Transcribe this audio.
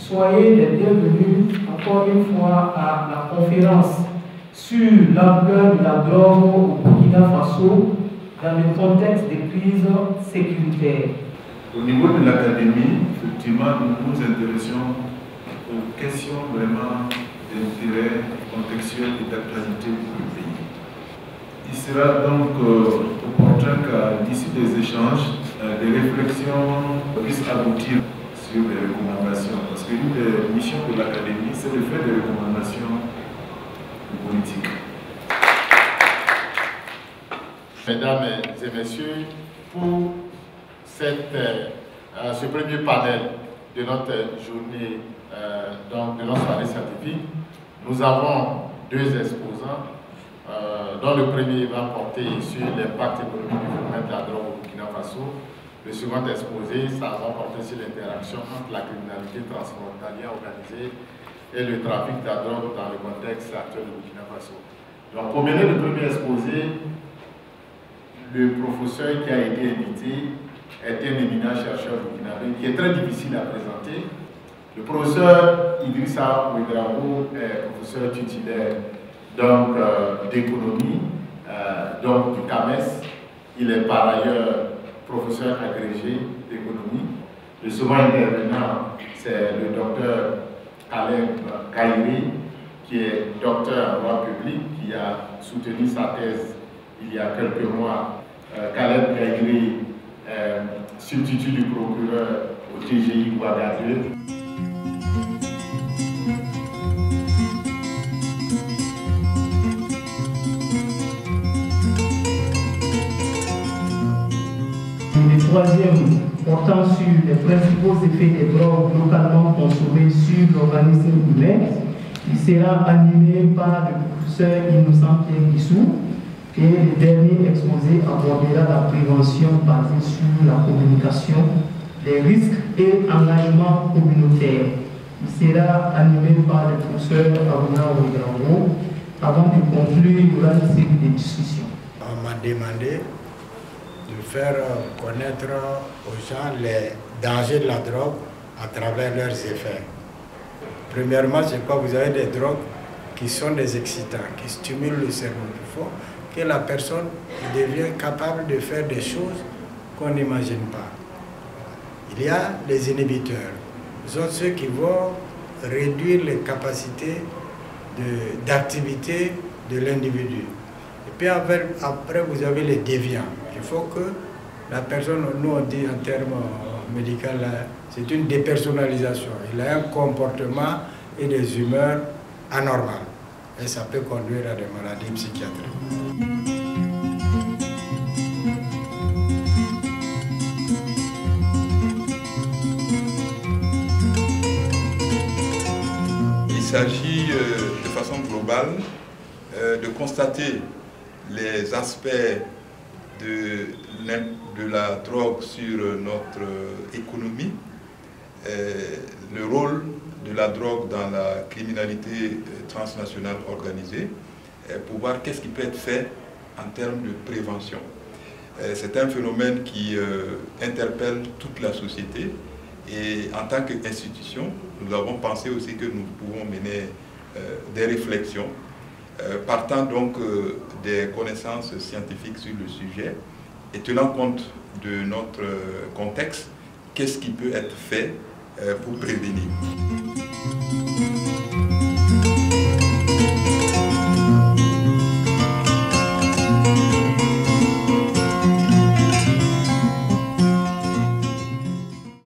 Soyez les bienvenus encore une fois à la conférence sur l'ampleur de la drogue au Burkina Faso dans le contexte des crises sécuritaires. Au niveau de l'académie, effectivement, nous nous intéressions aux questions vraiment d'intérêt contextuel et d'actualité pour le pays. Il sera donc opportun qu'à l'issue des échanges, des réflexions puissent aboutir sur les recommandations. Parce qu'une des missions de l'académie, c'est de faire des recommandations politiques. Mesdames et messieurs, pour ce premier panel de notre journée, donc de notre soirée scientifique, nous avons deux exposants, dont le premier va porter sur l'impact économique du phénomène de la drogue au Burkina Faso. Le second exposé, ça va porter sur l'interaction entre la criminalité transfrontalière organisée et le trafic de la drogue dans le contexte actuel du Burkina Faso. Donc, pour mener le premier exposé, le professeur qui a été invité est un éminent chercheur burkinabé qui est très difficile à présenter. Le professeur Idrissa Ouedraogo est professeur titulaire d'économie, donc du CAMES. Il est par ailleurs professeur agrégé d'économie. Le second intervenant, c'est le docteur Caleb Kairi, qui est docteur en droit public, qui a soutenu sa thèse il y a quelques mois. Caleb Kairi est substitut du procureur au TGI Ouagadougou. Le troisième portant sur les principaux effets des drogues localement consommées sur l'organisme humain. Il sera animé par le professeur Innocent Pierre Guissou et le dernier exposé abordera la prévention basée sur la communication, les risques et engagement communautaire. Il sera animé par le professeur Aruna Ouedraogo. Avant de conclure, il y aura une série de discussions. On m'a demandé de faire connaître aux gens les dangers de la drogue à travers leurs effets. Premièrement, c'est quoi? Vous avez des drogues qui sont des excitants, qui stimulent le cerveau. Il faut que la personne devienne capable de faire des choses qu'on n'imagine pas. Il y a les inhibiteurs. Ce sont ceux qui vont réduire les capacités d'activité de l'individu. Et puis après, vous avez les déviants. Il faut que la personne, nous on dit en termes médicaux, c'est une dépersonnalisation. Il a un comportement et des humeurs anormales. Et ça peut conduire à des maladies psychiatriques. Il s'agit de façon globale de constater les aspects de la drogue sur notre économie, le rôle de la drogue dans la criminalité transnationale organisée, pour voir qu'est-ce qui peut être fait en termes de prévention. C'est un phénomène qui interpelle toute la société et en tant qu'institution, nous avons pensé aussi que nous pouvons mener des réflexions partant donc des connaissances scientifiques sur le sujet et tenant compte de notre contexte, qu'est-ce qui peut être fait pour prévenir.